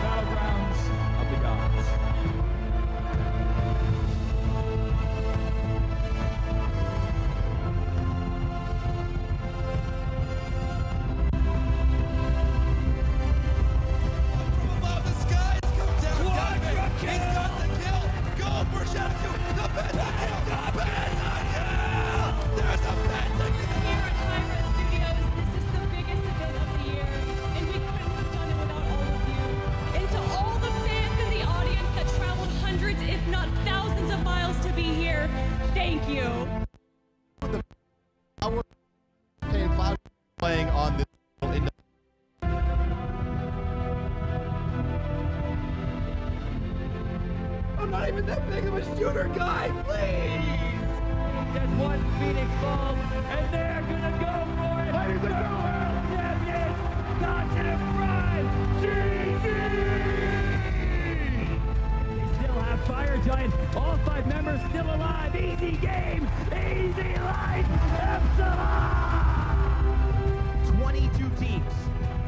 Battlegrounds of the Gods. From above the skies come down. He's got the kill. Go for Shaku. The pentakill. Pentakill. There's a pentakill. Here at Hi-Rez Studios, this is the biggest event of the year, and we couldn't have done it without all of you. And to all the fans in the audience that traveled hundreds, if not thousands of miles to be here, thank you. Cloud playing on this in the I'm not even that big of a shooter guy, please! Just one Phoenix Falls, and they're gonna go for it. Ladies and gentlemen, World champions, Continent Prime, GG! They still have Fire Giant, all 5 members still alive. Easy game, easy life, Epsilon! 22 teams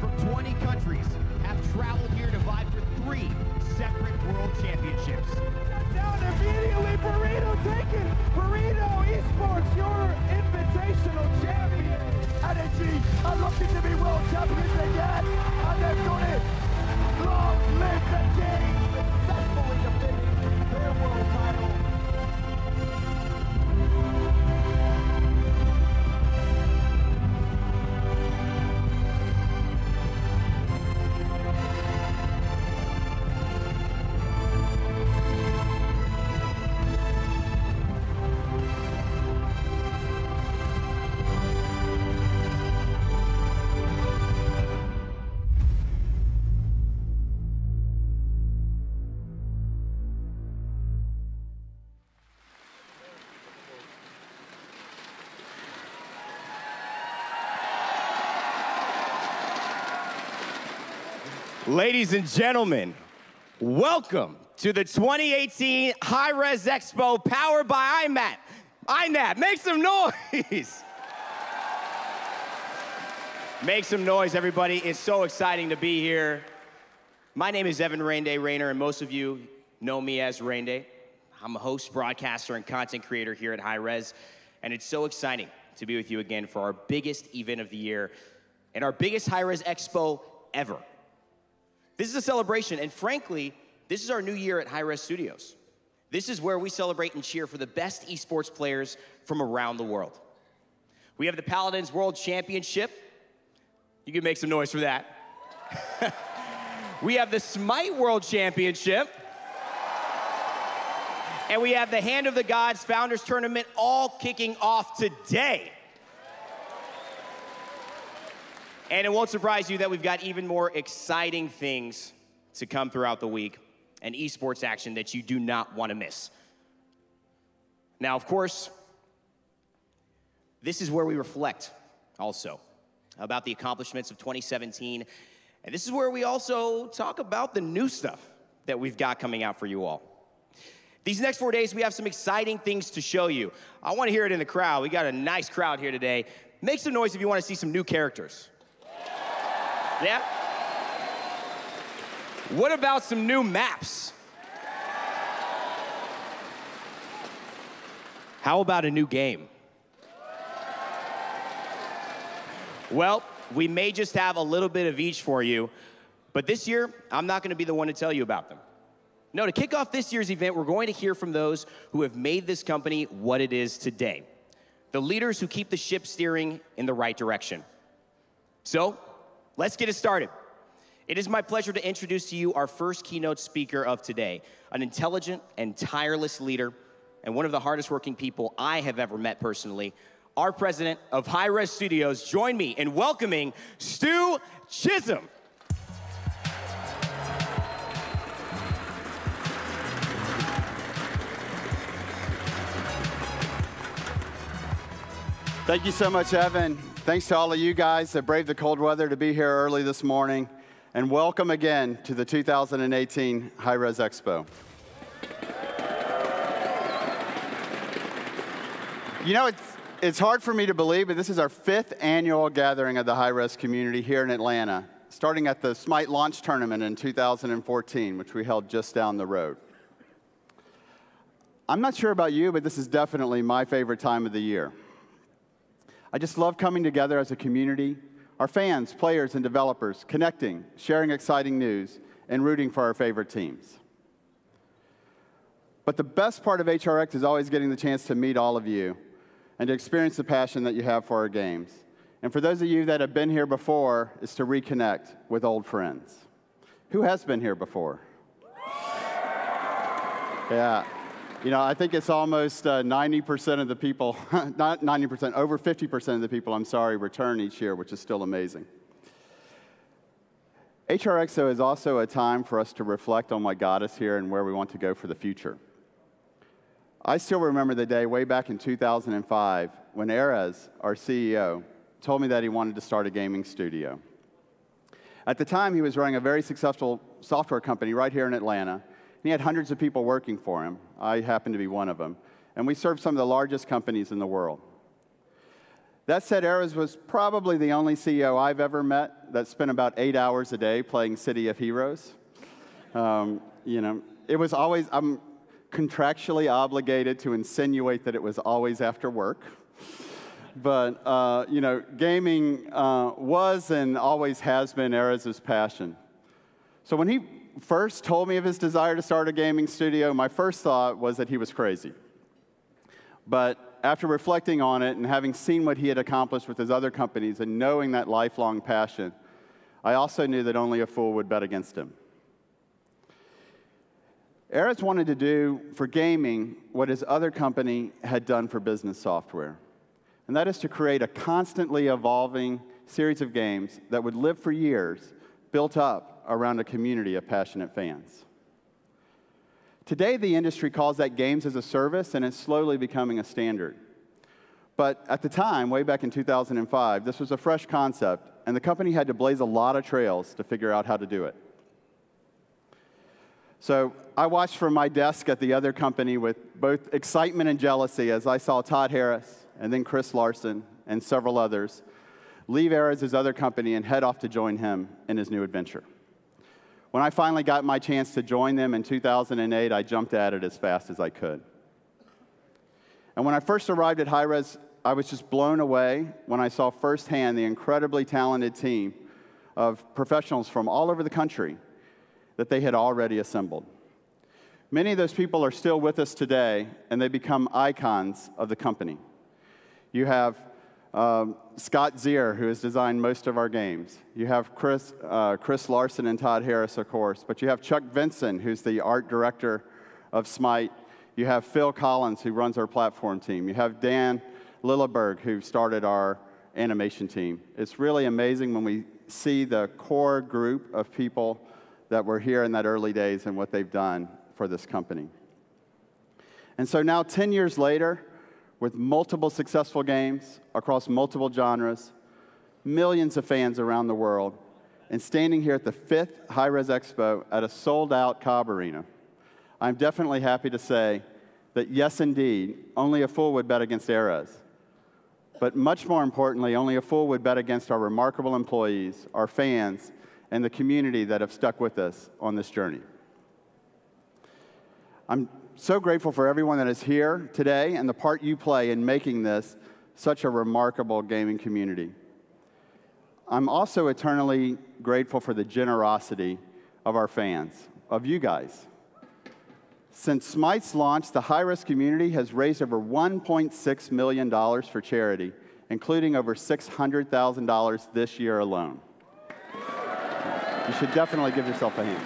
from 20 countries have traveled here to vie for 3 separate world championships. down immediately, Burrito taken. Burrito Esports, your invitational champion. Energy are looking to be world champions again, and they've done it. Long live the king, successfully defending their world title. Ladies and gentlemen, welcome to the 2018 Hi-Rez Expo powered by iNat. Make some noise. Make some noise, everybody. It's so exciting to be here. My name is Evan Rainday Rayner, and most of you know me as Rainday. I'm a host, broadcaster, and content creator here at Hi-Rez, and it's so exciting to be with you again for our biggest event of the year and our biggest Hi-Rez Expo ever. This is a celebration, and frankly, this is our new year at Hi-Rez Studios. This is where we celebrate and cheer for the best esports players from around the world. We have the Paladins World Championship. You can make some noise for that. We have the Smite World Championship. And we have the Hand of the Gods Founders Tournament all kicking off today. And it won't surprise you that we've got even more exciting things to come throughout the week and esports action that you do not want to miss. Now, of course, this is where we reflect also about the accomplishments of 2017. And this is where we also talk about the new stuff that we've got coming out for you all. These next 4 days, we have some exciting things to show you. I want to hear it in the crowd. We got a nice crowd here today. Make some noise if you want to see some new characters. Yeah? What about some new maps? How about a new game? Well, we may just have a little bit of each for you, but this year, I'm not going to be the one to tell you about them. No, to kick off this year's event, we're going to hear from those who have made this company what it is today. The leaders who keep the ship steering in the right direction. So, let's get it started. It is my pleasure to introduce to you our first keynote speaker of today, an intelligent and tireless leader, and one of the hardest working people I have ever met personally, our president of Hi-Rez Studios. Join me in welcoming Stu Chisholm. Thank you so much, Evan. Thanks to all of you guys that braved the cold weather to be here early this morning. And welcome again to the 2018 Hi-Rez Expo. You know, it's hard for me to believe, but this is our 5th annual gathering of the Hi-Rez community here in Atlanta. starting at the Smite launch tournament in 2014, which we held just down the road. I'm not sure about you, but this is definitely my favorite time of the year. I just love coming together as a community, our fans, players, and developers, connecting, sharing exciting news, and rooting for our favorite teams. But the best part of HRX is always getting the chance to meet all of you and to experience the passion that you have for our games. And for those of you that have been here before, is to reconnect with old friends. Who has been here before? Yeah. You know, I think it's almost 90% of the people, not 90%, over 50% of the people, I'm sorry, return each year, which is still amazing. HRX, though, is also a time for us to reflect on what got us here and where we want to go for the future. I still remember the day way back in 2005 when Hi-Rez, our CEO, told me that he wanted to start a gaming studio. At the time, he was running a very successful software company right here in Atlanta. He had hundreds of people working for him. I happened to be one of them. And we served some of the largest companies in the world. That said, Hi-Rez was probably the only CEO I've ever met that spent about 8 hours a day playing City of Heroes. You know, it was always, I'm contractually obligated to insinuate that it was always after work. But, you know, gaming was and always has been Hi-Rez's passion. So when he first told me of his desire to start a gaming studio, my first thought was that he was crazy. But after reflecting on it and having seen what he had accomplished with his other companies and knowing that lifelong passion, I also knew that only a fool would bet against him. Hi-Rez wanted to do for gaming what his other company had done for business software, and that is to create a constantly evolving series of games that would live for years, built up around a community of passionate fans. Today, the industry calls that games as a service, and it's slowly becoming a standard. But at the time, way back in 2005, this was a fresh concept, and the company had to blaze a lot of trails to figure out how to do it. So I watched from my desk at the other company with both excitement and jealousy as I saw Todd Harris and then Chris Larson and several others leave Hi-Rez's other company and head off to join him in his new adventure. When I finally got my chance to join them in 2008, I jumped at it as fast as I could. And when I first arrived at Hi-Rez, I was just blown away when I saw firsthand the incredibly talented team of professionals from all over the country that they had already assembled. Many of those people are still with us today, and they become icons of the company. You have Scott Zier, who has designed most of our games. You have Chris Larson and Todd Harris, of course. But you have Chuck Vinson, who's the art director of Smite. You have Phil Collins, who runs our platform team. You have Dan Lilleberg, who started our animation team. It's really amazing when we see the core group of people that were here in that early days and what they've done for this company. And so now, 10 years later, with multiple successful games across multiple genres, millions of fans around the world, and standing here at the 5th Hi-Rez Expo at a sold-out Cobb Arena, I'm definitely happy to say that, yes, indeed, only a fool would bet against Hi-Rez. But much more importantly, only a fool would bet against our remarkable employees, our fans, and the community that have stuck with us on this journey. I'm so grateful for everyone that is here today and the part you play in making this such a remarkable gaming community. I'm also eternally grateful for the generosity of our fans, of you guys. Since Smite's launch, the Hi-Rez community has raised over $1.6 million for charity, including over $600,000 this year alone. You should definitely give yourself a hand.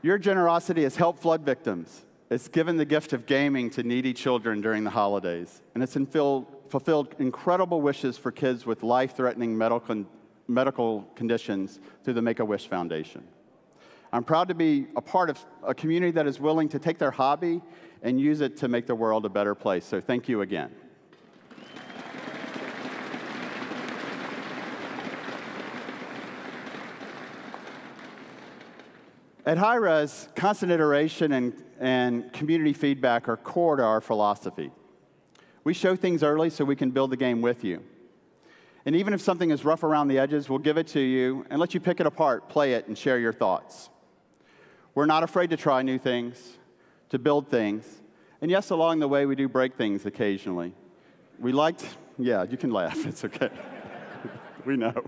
Your generosity has helped flood victims. It's given the gift of gaming to needy children during the holidays. And it's fulfilled incredible wishes for kids with life-threatening medical conditions through the Make-A-Wish Foundation. I'm proud to be a part of a community that is willing to take their hobby and use it to make the world a better place. So thank you again. At Hi-Rez, constant iteration and community feedback are core to our philosophy. We show things early so we can build the game with you. And even if something is rough around the edges, we'll give it to you and let you pick it apart, play it, and share your thoughts. We're not afraid to try new things, to build things. And yes, along the way, we do break things occasionally. Yeah, you can laugh. It's OK. We know.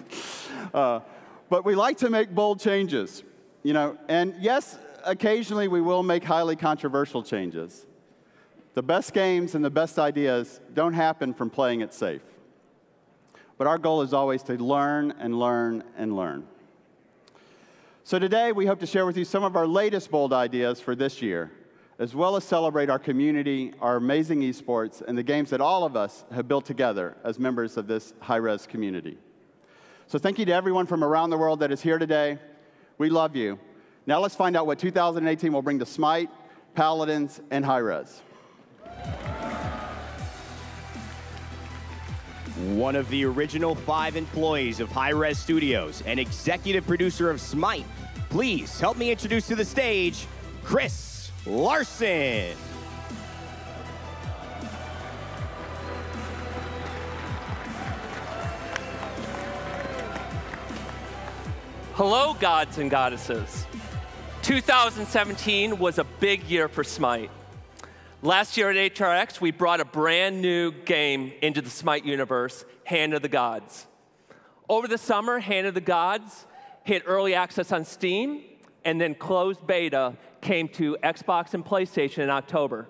But we like to make bold changes. And yes, occasionally we will make highly controversial changes. The best games and the best ideas don't happen from playing it safe. But our goal is always to learn and learn and learn. So today, we hope to share with you some of our latest bold ideas for this year, as well as celebrate our community, our amazing esports, and the games that all of us have built together as members of this Hi-Rez community. So thank you to everyone from around the world that is here today. We love you. Now let's find out what 2018 will bring to Smite, Paladins, and Hi-Rez. One of the original 5 employees of Hi-Rez Studios and executive producer of Smite, please help me introduce to the stage, Chris Larson. Hello, gods and goddesses. 2017 was a big year for Smite. Last year at HRX, we brought a brand new game into the Smite universe, Hand of the Gods. Over the summer, Hand of the Gods hit early access on Steam, and then closed beta came to Xbox and PlayStation in October.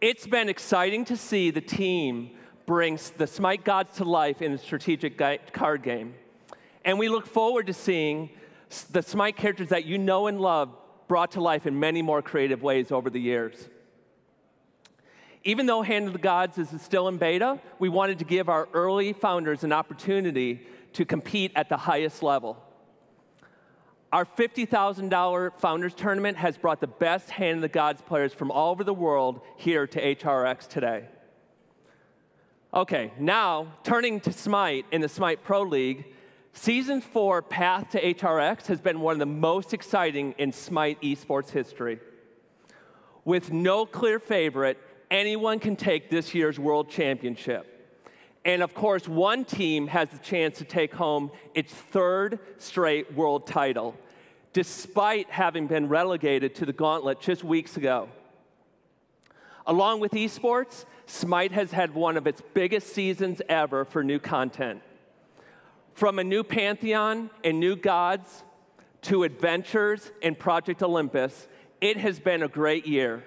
It's been exciting to see the team bring the Smite gods to life in a strategic card game. And we look forward to seeing the Smite characters that you know and love brought to life in many more creative ways over the years. Even though Hand of the Gods is still in beta, we wanted to give our early founders an opportunity to compete at the highest level. Our $50,000 Founders Tournament has brought the best Hand of the Gods players from all over the world here to HRX today. OK, now turning to Smite in the Smite Pro League, Season 4 Path to HRX has been one of the most exciting in Smite esports history. With no clear favorite, anyone can take this year's World Championship. And of course, one team has the chance to take home its 3rd straight world title, despite having been relegated to the Gauntlet just weeks ago. Along with esports, Smite has had one of its biggest seasons ever for new content. From a new Pantheon and new gods to adventures and Project Olympus, it has been a great year.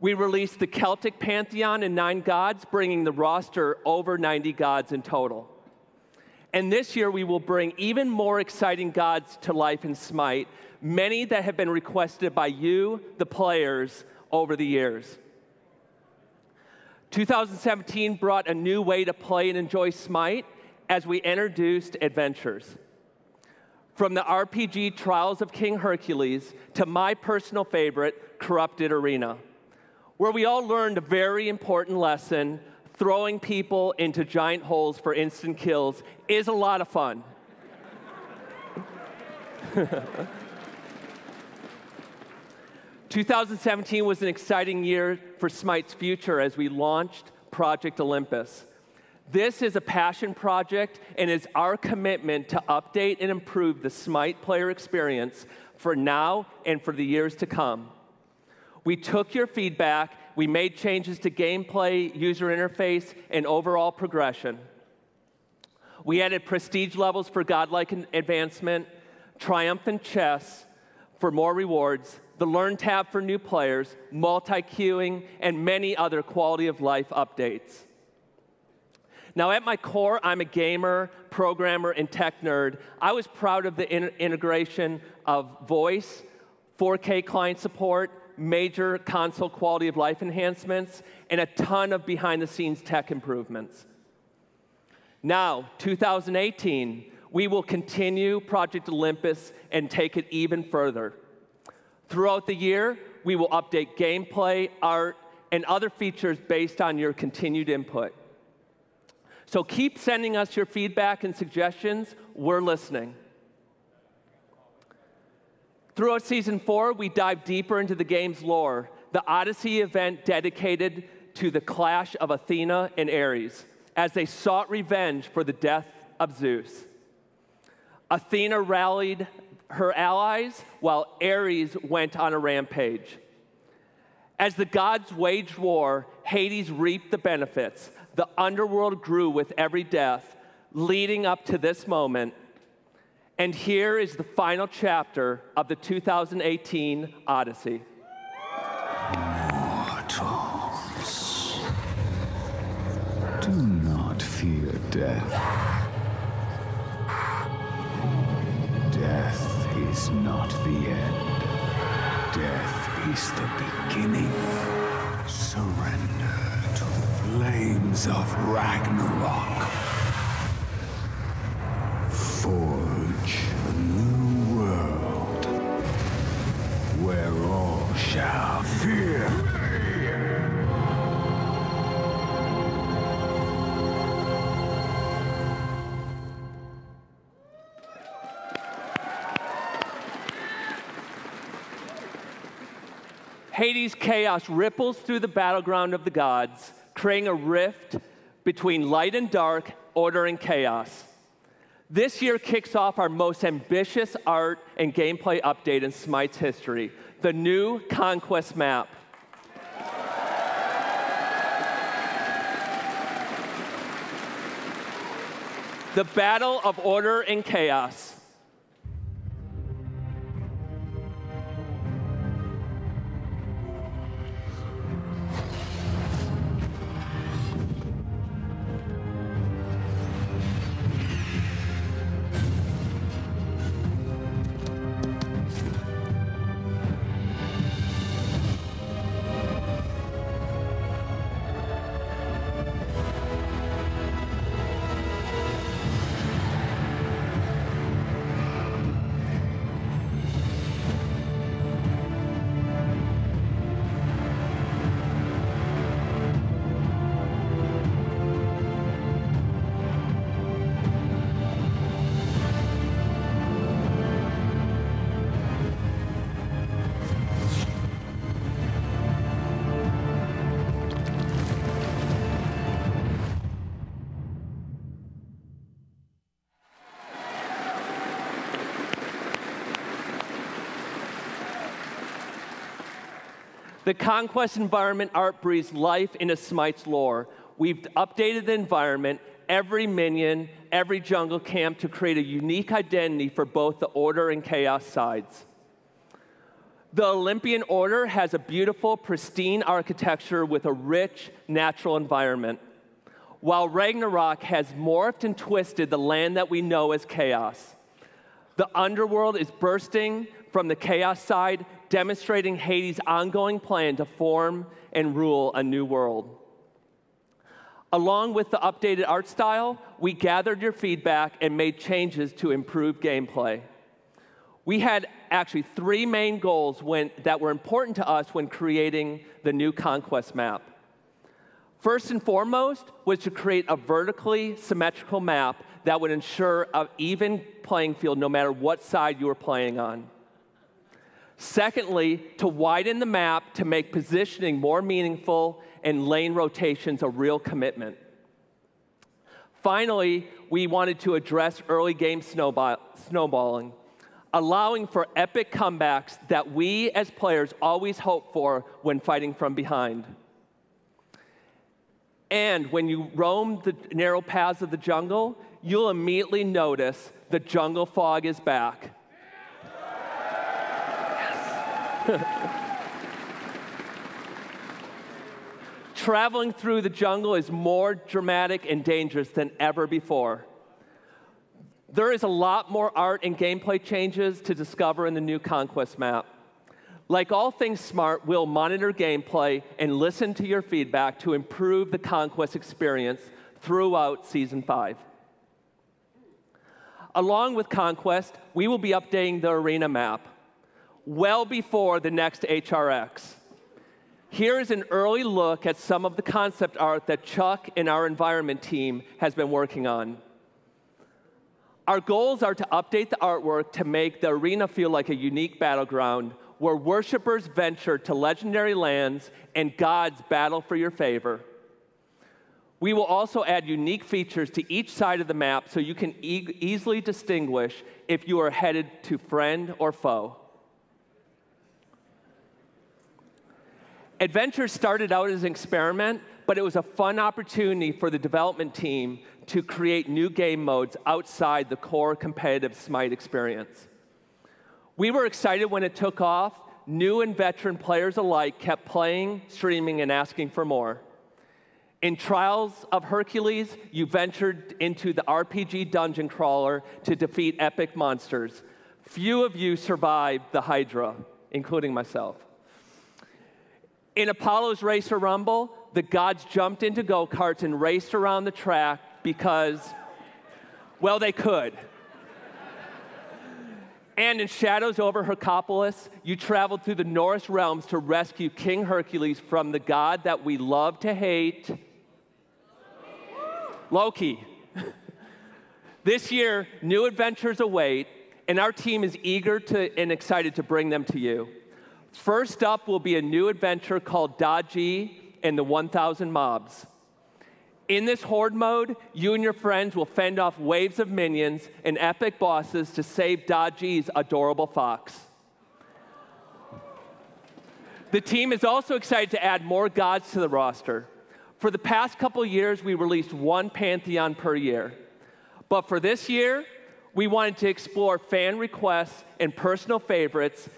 We released the Celtic Pantheon and 9 gods, bringing the roster over 90 gods in total. And this year, we will bring even more exciting gods to life in Smite, many that have been requested by you, the players, over the years. 2017 brought a new way to play and enjoy Smite as we introduced adventures. From the RPG Trials of King Hercules to my personal favorite, Corrupted Arena, where we all learned a very important lesson: throwing people into giant holes for instant kills is a lot of fun. 2017 was an exciting year for Smite's future as we launched Project Olympus. This is a passion project and is our commitment to update and improve the Smite player experience for now and for the years to come. We took your feedback, we made changes to gameplay, user interface, and overall progression. We added prestige levels for godlike advancement, triumphant chess for more rewards, the Learn tab for new players, multi-queuing, and many other quality of life updates. Now, at my core, I'm a gamer, programmer, and tech nerd. I was proud of the integration of voice, 4K client support, major console quality of life enhancements, and a ton of behind-the-scenes tech improvements. Now, 2018, we will continue Project Olympus and take it even further. Throughout the year, we will update gameplay, art, and other features based on your continued input. So keep sending us your feedback and suggestions. We're listening. Throughout Season 4, we dive deeper into the game's lore. The Odyssey event dedicated to the clash of Athena and Ares as they sought revenge for the death of Zeus. Athena rallied her allies while Ares went on a rampage. As the gods waged war, Hades reaped the benefits. The underworld grew with every death, leading up to this moment. And here is the final chapter of the 2018 Odyssey. Mortals, do not fear death. Death is not the end. Death is the beginning. Surrender to the flames of Ragnarok. Forge a new world where all shall fear me. Hades' chaos ripples through the battleground of the gods, creating a rift between light and dark, order and chaos. This year kicks off our most ambitious art and gameplay update in Smite's history, the new Conquest map. The battle of order and chaos. The Conquest environment art breathes life into Smite's lore. We've updated the environment, every minion, every jungle camp to create a unique identity for both the order and chaos sides. The Olympian Order has a beautiful, pristine architecture with a rich, natural environment, while Ragnarok has morphed and twisted the land that we know as chaos. The underworld is bursting from the chaos side, demonstrating Hades' ongoing plan to form and rule a new world. Along with the updated art style, we gathered your feedback and made changes to improve gameplay. We had actually 3 main goals that were important to us when creating the new Conquest map. First and foremost was to create a vertically symmetrical map that would ensure an even playing field no matter what side you were playing on. Secondly, to widen the map to make positioning more meaningful and lane rotations a real commitment. Finally, we wanted to address early game snowballing, allowing for epic comebacks that we as players always hope for when fighting from behind. And when you roam the narrow paths of the jungle, you'll immediately notice the jungle fog is back. Traveling through the jungle is more dramatic and dangerous than ever before. There is a lot more art and gameplay changes to discover in the new Conquest map. Like all things smart, we'll monitor gameplay and listen to your feedback to improve the Conquest experience throughout Season 5. Along with Conquest, we will be updating the arena map well before the next HRX. Here is an early look at some of the concept art that Chuck and our environment team has been working on. Our goals are to update the artwork to make the arena feel like a unique battleground where worshipers venture to legendary lands and gods battle for your favor. We will also add unique features to each side of the map so you can easily distinguish if you are headed to friend or foe. Adventure started out as an experiment, but it was a fun opportunity for the development team to create new game modes outside the core competitive Smite experience. We were excited when it took off. New and veteran players alike kept playing, streaming, and asking for more. In Trials of Hercules, you ventured into the RPG dungeon crawler to defeat epic monsters. Few of you survived the Hydra, including myself. In Apollo's Racer Rumble, the gods jumped into go-karts and raced around the track because, well, they could. And in Shadows over Hercopolis, you traveled through the Norse realms to rescue King Hercules from the god that we love to hate, Loki. This year, new adventures await, and our team is eager and excited to bring them to you. First up will be a new adventure called Daji and the 1,000 Mobs. In this horde mode, you and your friends will fend off waves of minions and epic bosses to save Daji's adorable fox. The team is also excited to add more gods to the roster. For the past couple years, we released one Pantheon per year. But for this year, we wanted to explore fan requests and personal favorites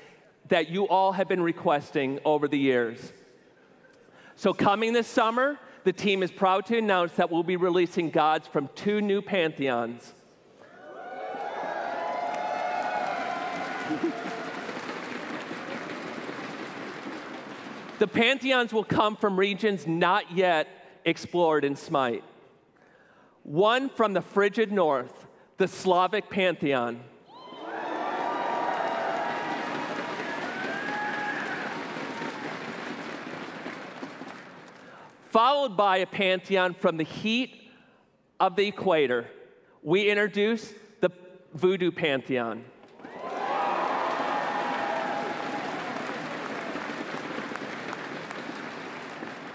that you all have been requesting over the years. So coming this summer, the team is proud to announce that we'll be releasing gods from 2 new Pantheons. The Pantheons will come from regions not yet explored in Smite. One from the frigid north, the Slavic Pantheon. Followed by a Pantheon from the heat of the equator. We introduce the Voodoo Pantheon.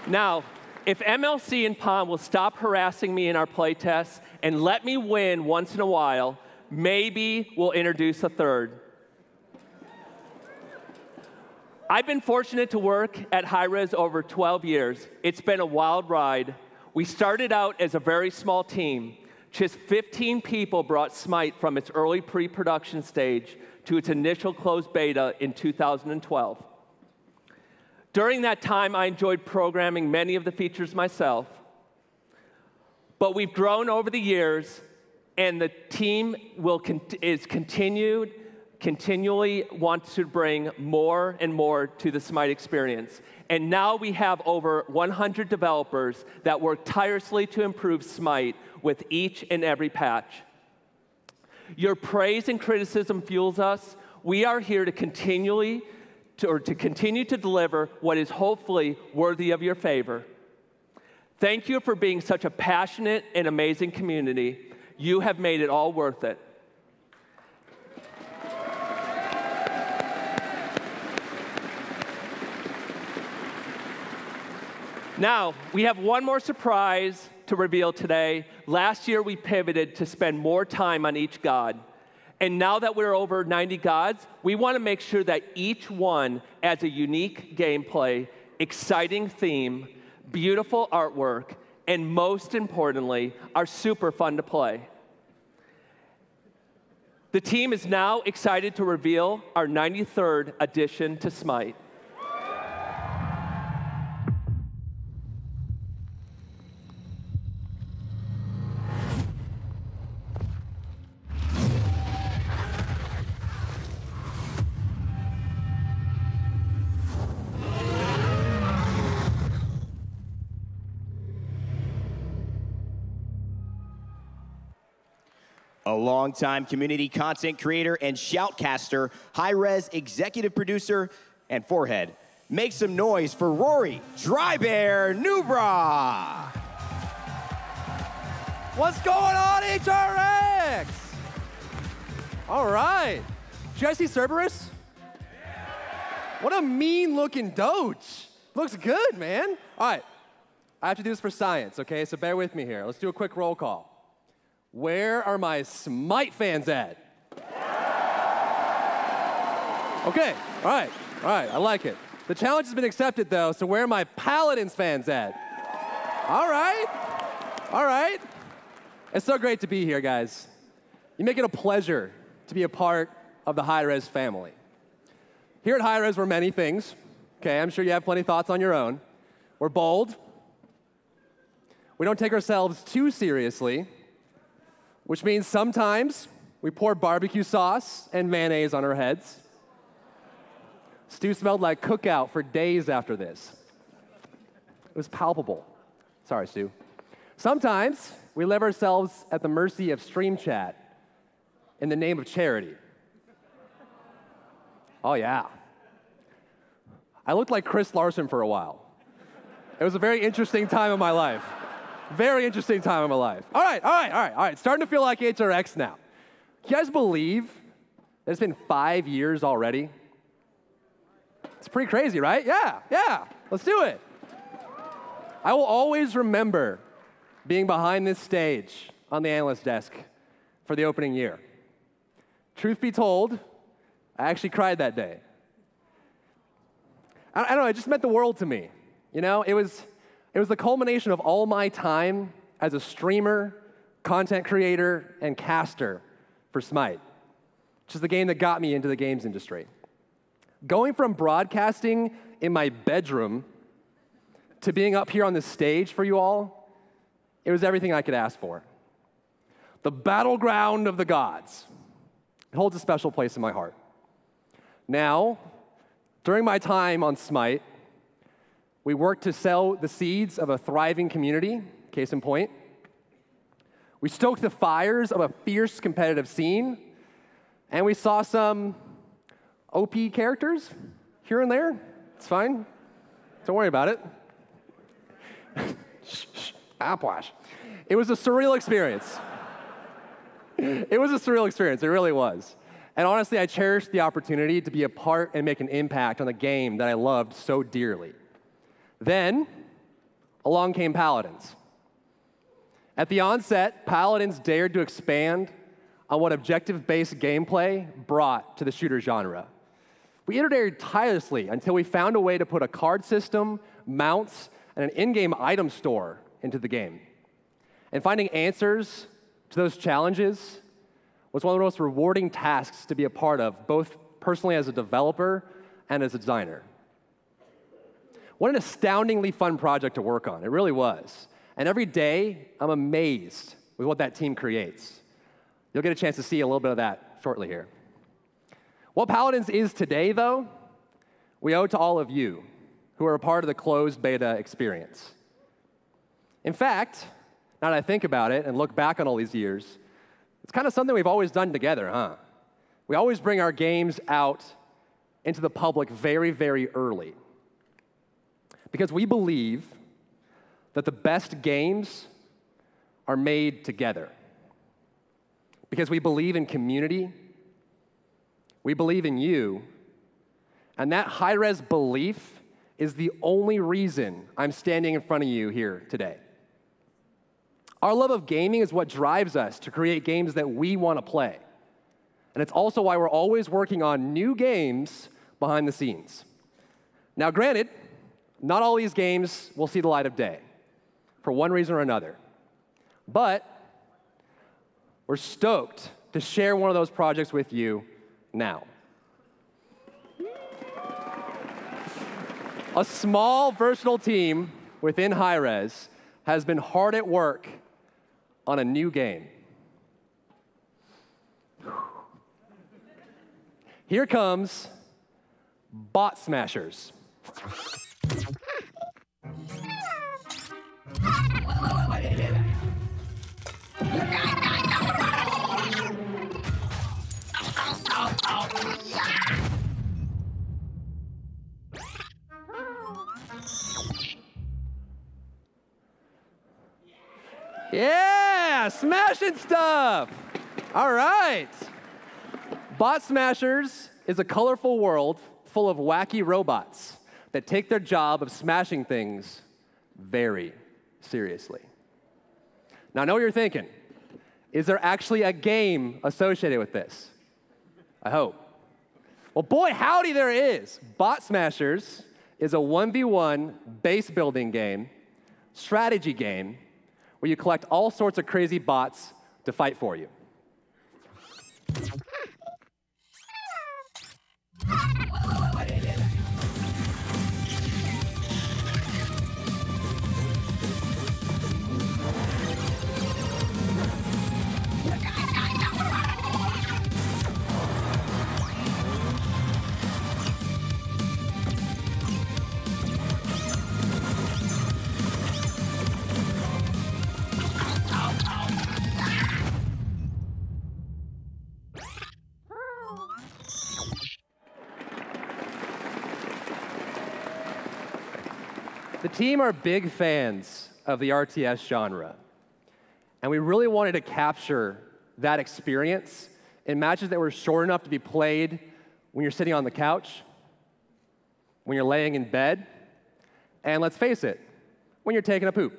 Now, if MLC and Palm will stop harassing me in our playtests and let me win once in a while, maybe we'll introduce a third. I've been fortunate to work at Hi-Rez over 12 years. It's been a wild ride. We started out as a very small team. Just 15 people brought Smite from its early pre-production stage to its initial closed beta in 2012. During that time, I enjoyed programming many of the features myself. But we've grown over the years, and the team continually wants to bring more and more to the Smite experience. And now we have over 100 developers that work tirelessly to improve Smite with each and every patch. Your praise and criticism fuels us. We are here to continue to deliver what is hopefully worthy of your favor. Thank you for being such a passionate and amazing community. You have made it all worth it. Now, we have one more surprise to reveal today. Last year, we pivoted to spend more time on each god. And now that we're over 90 gods, we want to make sure that each one adds a unique gameplay, exciting theme, beautiful artwork, and most importantly, are super fun to play. The team is now excited to reveal our 93rd addition to Smite. A longtime community content creator and shoutcaster, Hi-Rez executive producer, and forehead. Make some noise for Rory Drybear Nubra. What's going on, HRX? All right. Did you guys see Cerberus? What a mean-looking Doge. Looks good, man. All right, I have to do this for science, okay? So bear with me here. Let's do a quick roll call. Where are my Smite fans at? Okay, all right, I like it. The challenge has been accepted, though, so where are my Paladins fans at? All right. It's so great to be here, guys. You make it a pleasure to be a part of the Hi-Rez family. Here at Hi-Rez, we're many things. Okay, I'm sure you have plenty of thoughts on your own. We're bold. We don't take ourselves too seriously, which means sometimes we pour barbecue sauce and mayonnaise on our heads. Stu smelled like cookout for days after this. It was palpable. Sorry, Stu. Sometimes we leave ourselves at the mercy of stream chat in the name of charity. Oh, yeah. I looked like Chris Larson for a while. It was a very interesting time in my life. Very interesting time in my life. All right. Starting to feel like HRX now. Can you guys believe that it's been 5 years already? It's pretty crazy, right? Yeah. Let's do it. I will always remember being behind this stage on the analyst desk for the opening year. Truth be told, I actually cried that day. I don't know, it just meant the world to me. You know, it was the culmination of all my time as a streamer, content creator, and caster for Smite, which is the game that got me into the games industry. Going from broadcasting in my bedroom to being up here on the stage for you all, it was everything I could ask for. The battleground of the gods. It holds a special place in my heart. Now, during my time on Smite, we worked to sow the seeds of a thriving community, case in point. We stoked the fires of a fierce competitive scene, and we saw some OP characters here and there. It's fine. Don't worry about it. Applause. It was a surreal experience. It was a surreal experience. It really was. And honestly, I cherished the opportunity to be a part and make an impact on the game that I loved so dearly. Then, along came Paladins. At the onset, Paladins dared to expand on what objective-based gameplay brought to the shooter genre. We iterated tirelessly until we found a way to put a card system, mounts, and an in-game item store into the game. And finding answers to those challenges was one of the most rewarding tasks to be a part of, both personally as a developer and as a designer. What an astoundingly fun project to work on. It really was. And every day, I'm amazed with what that team creates. You'll get a chance to see a little bit of that shortly here. What Paladins is today, though, we owe to all of you who are a part of the closed beta experience. In fact, now that I think about it and look back on all these years, it's kind of something we've always done together, huh? We always bring our games out into the public very, very early. Because we believe that the best games are made together. Because we believe in community, we believe in you, and that Hi-Rez belief is the only reason I'm standing in front of you here today. Our love of gaming is what drives us to create games that we want to play. And it's also why we're always working on new games behind the scenes. Now, granted, not all these games will see the light of day, for one reason or another. But we're stoked to share one of those projects with you now. A small, versatile team within Hi-Rez has been hard at work on a new game. Here comes Bot Smashers. Yeah, smashing stuff. All right. Bot Smashers is a colorful world full of wacky robots that take their job of smashing things very seriously. Now, I know what you're thinking. Is there actually a game associated with this? I hope. Well, boy, howdy there is. Bot Smashers is a 1v1 base building game, strategy game, where you collect all sorts of crazy bots to fight for you. The team are big fans of the RTS genre, and we really wanted to capture that experience in matches that were short enough to be played when you're sitting on the couch, when you're laying in bed, and let's face it, when you're taking a poop.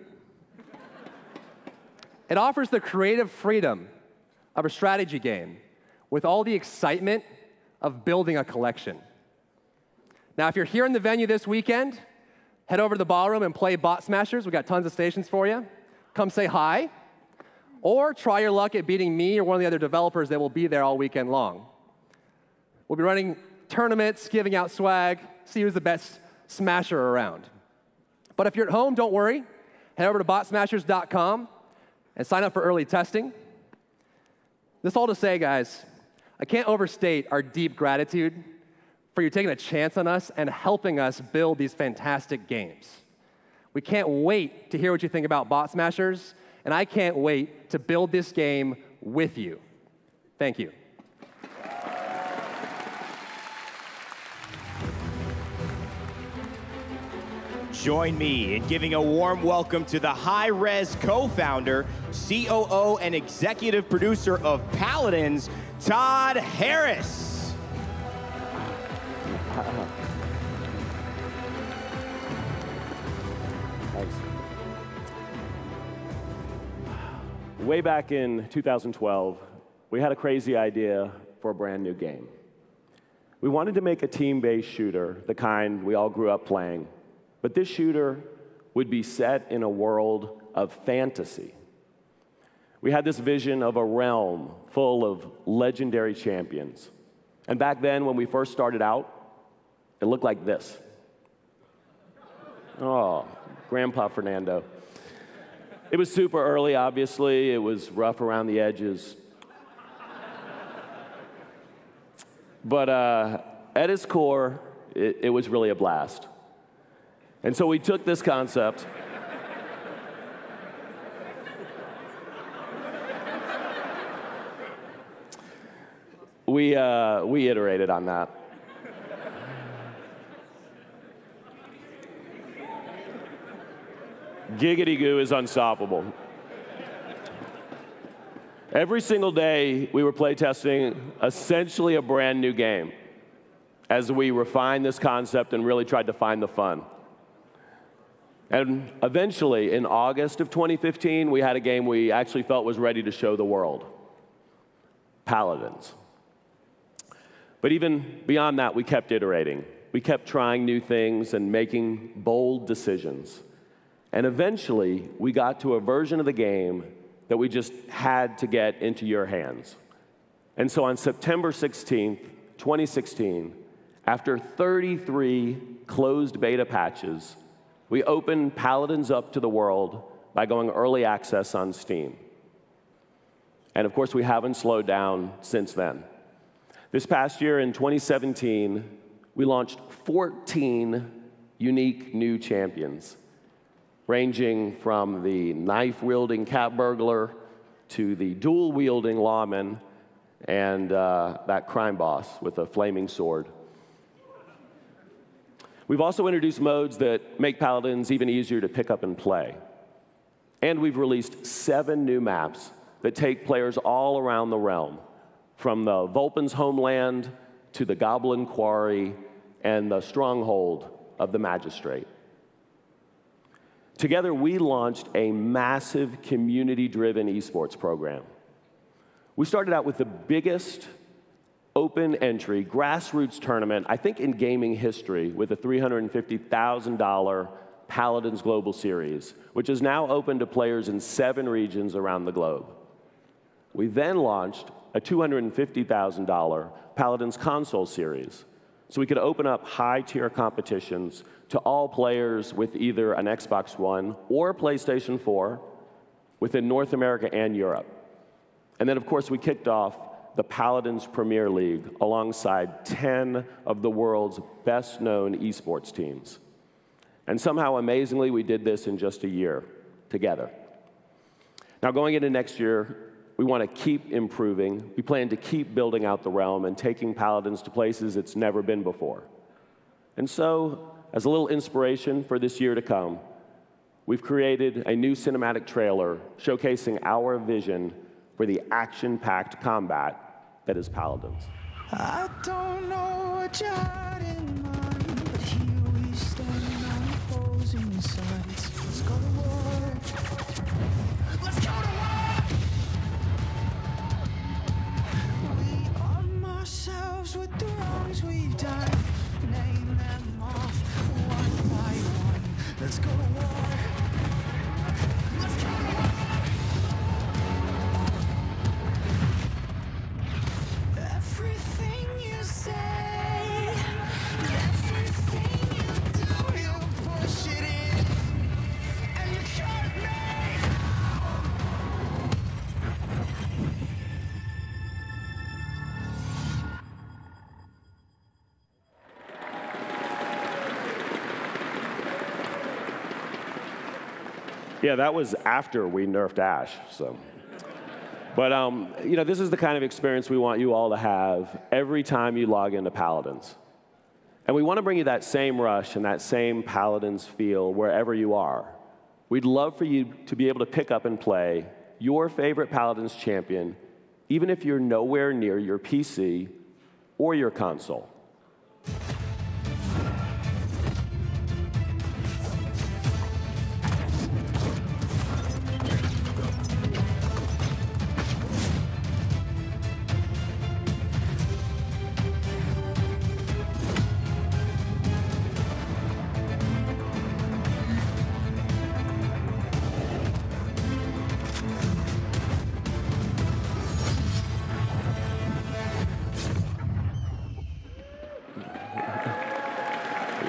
It offers the creative freedom of a strategy game with all the excitement of building a collection. Now, if you're here in the venue this weekend, head over to the ballroom and play Bot Smashers. We've got tons of stations for you. Come say hi. Or try your luck at beating me or one of the other developers that will be there all weekend long. We'll be running tournaments, giving out swag, see who's the best smasher around. But if you're at home, don't worry. Head over to botsmashers.com and sign up for early testing. This all to say, guys, I can't overstate our deep gratitude for you taking a chance on us and helping us build these fantastic games. We can't wait to hear what you think about Bot Smashers, and I can't wait to build this game with you. Thank you. Join me in giving a warm welcome to the Hi-Rez co-founder, COO, and executive producer of Paladins, Todd Harris. Thanks. Way back in 2012, we had a crazy idea for a brand new game. We wanted to make a team-based shooter, the kind we all grew up playing, but this shooter would be set in a world of fantasy. We had this vision of a realm full of legendary champions. And back then, when we first started out, it looked like this. Oh, Grandpa Fernando. It was super early, obviously. It was rough around the edges. But at its core, it was really a blast. And so we took this concept we iterated on that. Giggity Goo is unstoppable. Every single day, we were playtesting essentially a brand new game as we refined this concept and really tried to find the fun. And eventually, in August of 2015, we had a game we actually felt was ready to show the world, Paladins. But even beyond that, we kept iterating. We kept trying new things and making bold decisions. And eventually, we got to a version of the game that we just had to get into your hands. And so on September 16th, 2016, after 33 closed beta patches, we opened Paladins up to the world by going early access on Steam. And of course, we haven't slowed down since then. This past year, in 2017, we launched 14 unique new champions, ranging from the knife-wielding cat burglar to the dual-wielding lawman and that crime boss with a flaming sword. We've also introduced modes that make Paladins even easier to pick up and play. And we've released 7 new maps that take players all around the realm, from the Vulpin's homeland to the Goblin Quarry and the stronghold of the magistrate. Together, we launched a massive community-driven esports program. We started out with the biggest open entry, grassroots tournament, I think in gaming history, with a $350,000 Paladins Global Series, which is now open to players in 7 regions around the globe. We then launched a $250,000 Paladins Console Series, so we could open up high-tier competitions to all players with either an Xbox One or PlayStation 4 within North America and Europe. And then, of course, we kicked off the Paladins Premier League alongside 10 of the world's best-known esports teams. And somehow, amazingly, we did this in just a year together. Now, going into next year, we want to keep improving. We plan to keep building out the realm and taking Paladins to places it's never been before. And so, as a little inspiration for this year to come, we've created a new cinematic trailer showcasing our vision for the action-packed combat that is Paladins. I don't know what you had in mind, but here we stand on opposing sides. Let's go to war. Let's go to war! We arm ourselves with the wrongs we've done. Name them off one by one. Let's go to war. Let's go to war! Everything you say, everything you do, you push it in, and you cut me. Yeah, that was after we nerfed Ash, so. But you know, this is the kind of experience we want you all to have every time you log into Paladins. And we want to bring you that same rush and that same Paladins feel wherever you are. We'd love for you to be able to pick up and play your favorite Paladins champion, even if you're nowhere near your PC or your console.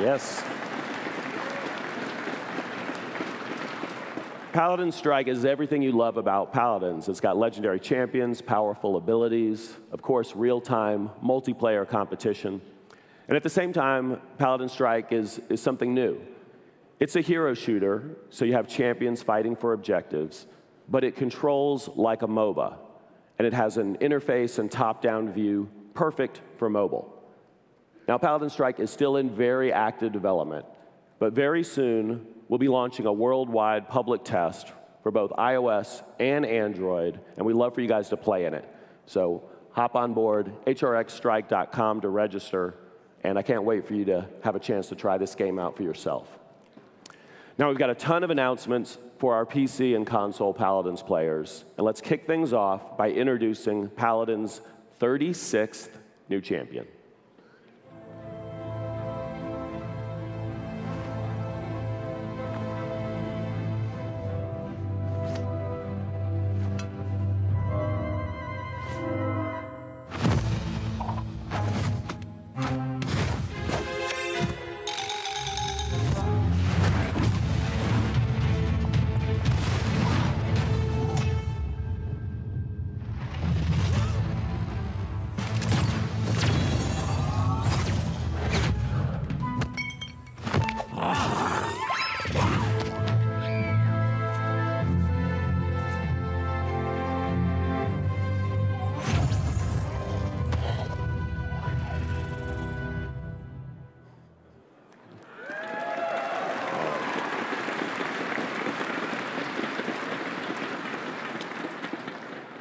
Yes. Paladin Strike is everything you love about Paladins. It's got legendary champions, powerful abilities, of course, real-time multiplayer competition. And at the same time, Paladin Strike is something new. It's a hero shooter, so you have champions fighting for objectives, but it controls like a MOBA. And it has an interface and top-down view perfect for mobile. Now, Paladin Strike is still in very active development, but very soon we'll be launching a worldwide public test for both iOS and Android, and we'd love for you guys to play in it. So hop on board, hrxstrike.com to register, and I can't wait for you to have a chance to try this game out for yourself. Now, we've got a ton of announcements for our PC and console Paladins players, and let's kick things off by introducing Paladins' 36th new champion.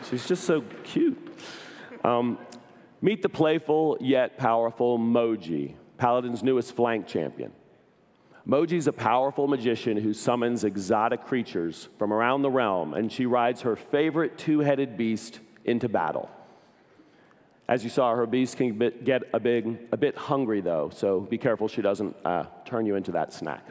She's just so cute. Meet the playful yet powerful Moji. Paladins' newest flank champion. Moji's a powerful magician who summons exotic creatures from around the realm, and she rides her favorite two-headed beast into battle. As you saw, her beast can get a bit hungry, though, so be careful she doesn't turn you into that snack.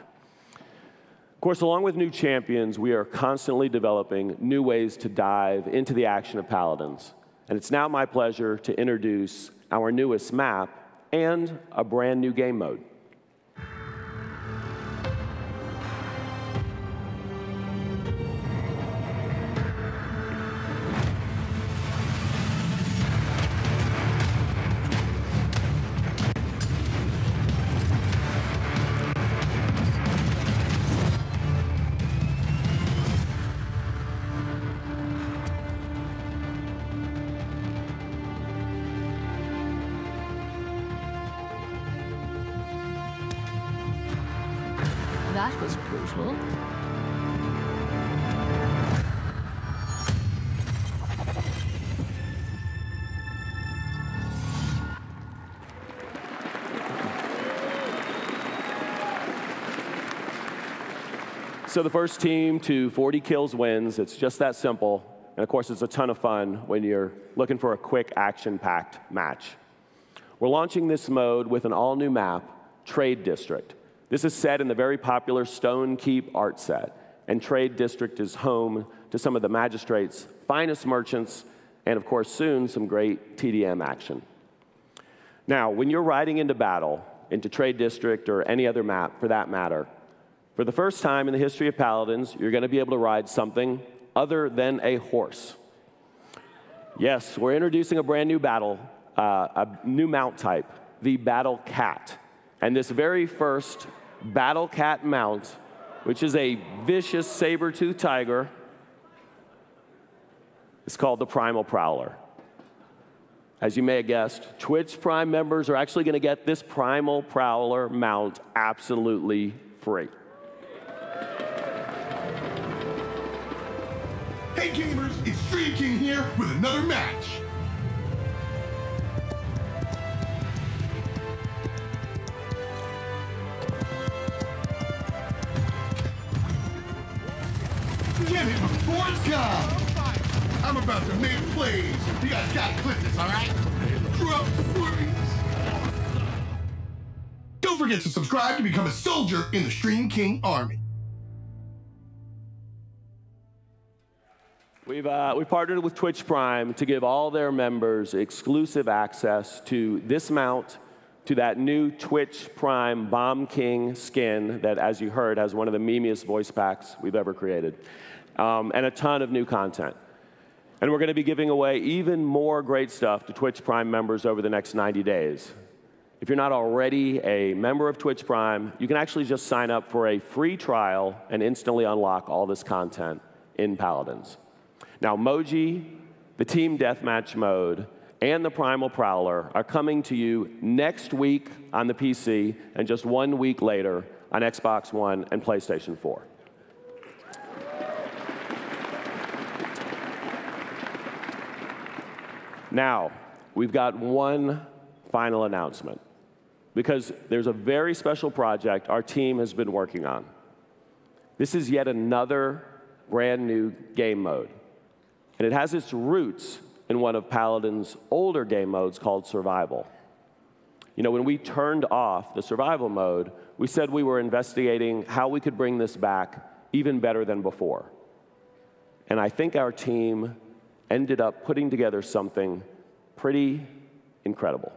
Of course, along with new champions, we are constantly developing new ways to dive into the action of Paladins. And it's now my pleasure to introduce our newest map and a brand new game mode. That was brutal. So the first team to 40 kills wins. It's just that simple. And of course, it's a ton of fun when you're looking for a quick, action-packed match. We're launching this mode with an all-new map, Trade District. This is set in the very popular Stone Keep art set, and Trade District is home to some of the Magistrate's finest merchants, and of course, soon, some great TDM action. Now, when you're riding into battle, into Trade District or any other map for that matter, for the first time in the history of Paladins, you're going to be able to ride something other than a horse. Yes, we're introducing a brand new a new mount type, the Battle Cat. And this very first Battle Cat mount, which is a vicious saber-toothed tiger, is called the Primal Prowler. As you may have guessed, Twitch Prime members are actually going to get this Primal Prowler mount absolutely free. Hey gamers, it's Stream King here with another match. Get it before it's gone. I'm about to make plays. You guys gotta clip this, alright? Drop freeze. Don't forget to subscribe to become a soldier in the Stream King Army. We've partnered with Twitch Prime to give all their members exclusive access to this mount, to that new Twitch Prime Bomb King skin that, as you heard, has one of the memeiest voice packs we've ever created, and a ton of new content. And we're going to be giving away even more great stuff to Twitch Prime members over the next 90 days. If you're not already a member of Twitch Prime, you can actually just sign up for a free trial and instantly unlock all this content in Paladins. Now, Moji, the Team Deathmatch mode, and the Primal Prowler are coming to you next week on the PC and just 1 week later on Xbox One and PlayStation 4. Now, we've got one final announcement, because there's a very special project our team has been working on. This is yet another brand new game mode, and it has its roots in one of Paladin's older game modes called Survival. You know, when we turned off the Survival mode, we said we were investigating how we could bring this back even better than before. And I think our team ended up putting together something pretty incredible.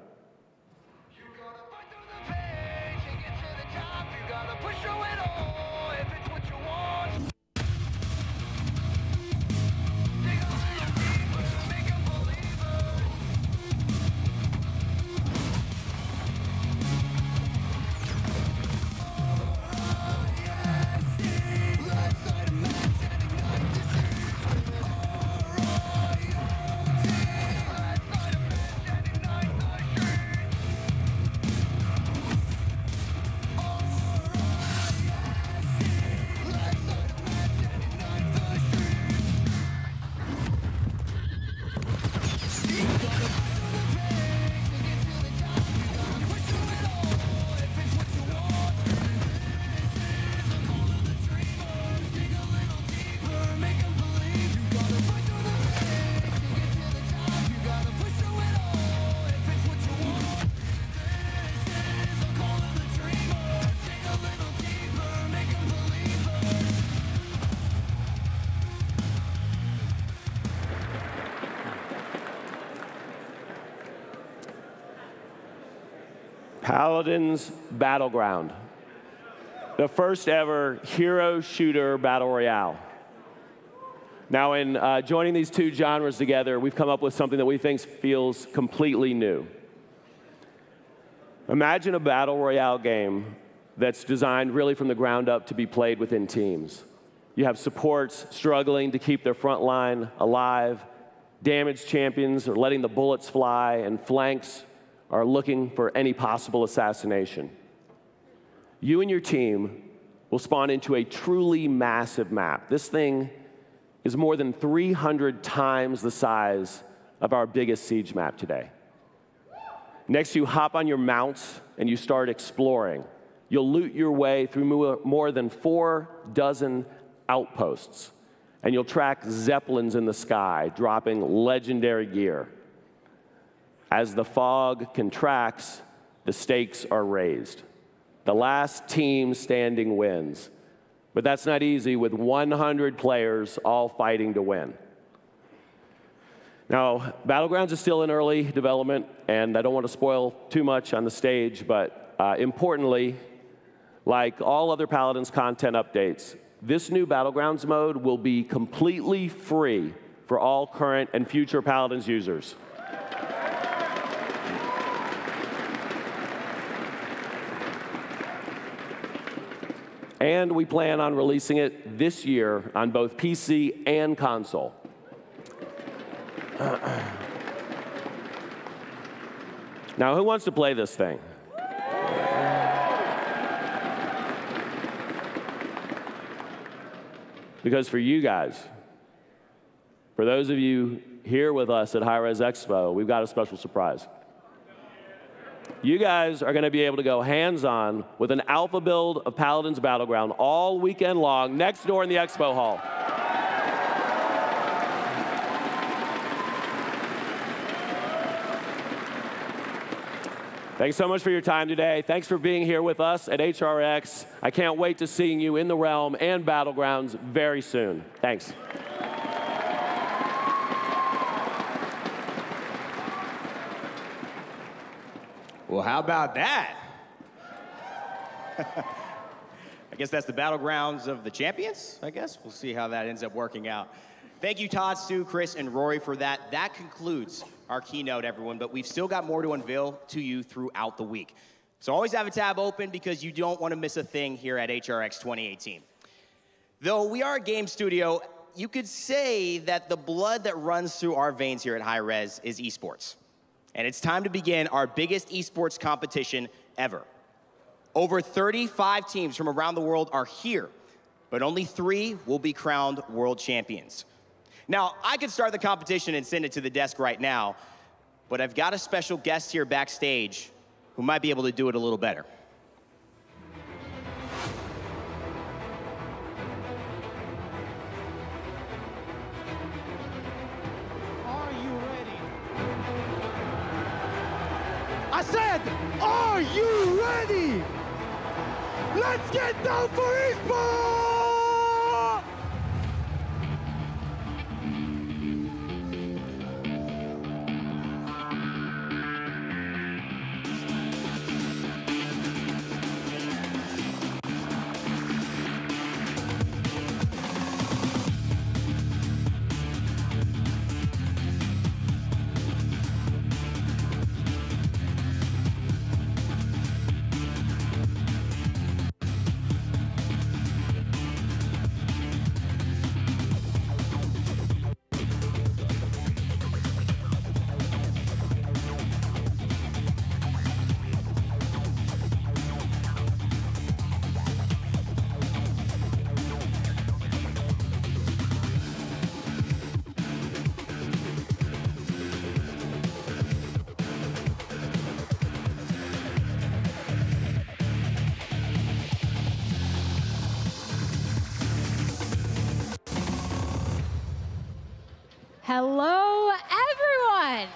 Paladins Battleground, the first ever hero shooter battle royale. Now, in joining these two genres together, we've come up with something that we think feels completely new. Imagine a battle royale game that's designed really from the ground up to be played within teams. You have supports struggling to keep their front line alive, damaged champions are letting the bullets fly, and flanks are looking for any possible assassination. You and your team will spawn into a truly massive map. This thing is more than 300 times the size of our biggest siege map today. Next, you hop on your mounts and you start exploring. You'll loot your way through more than 4 dozen outposts, and you'll track zeppelins in the sky, dropping legendary gear. As the fog contracts, the stakes are raised. The last team standing wins. But that's not easy with 100 players all fighting to win. Now, Battlegrounds is still in early development, and I don't want to spoil too much on the stage, but importantly, like all other Paladins content updates, this new Battlegrounds mode will be completely free for all current and future Paladins users. And we plan on releasing it this year on both PC and console. Now, who wants to play this thing? Because for you guys, for those of you here with us at Hi-Rez Expo, we've got a special surprise. You guys are going to be able to go hands-on with an alpha build of Paladins Battleground all weekend long next door in the Expo Hall. Thanks so much for your time today. Thanks for being here with us at HRX. I can't wait to seeing you in the realm and Battlegrounds very soon. Thanks. Well, how about that? I guess that's the Battlegrounds of the champions, I guess. We'll see how that ends up working out. Thank you, Todd, Stu, Chris, and Rory for that. That concludes our keynote, everyone, but we've still got more to unveil to you throughout the week. So always have a tab open because you don't want to miss a thing here at HRX 2018. Though we are a game studio, you could say that the blood that runs through our veins here at Hi-Rez is esports. And it's time to begin our biggest esports competition ever. Over 35 teams from around the world are here, but only 3 will be crowned world champions. Now, I could start the competition and send it to the desk right now, but I've got a special guest here backstage who might be able to do it a little better. Are you ready? I said, are you ready? Let's get down for Esports! Hello, everyone.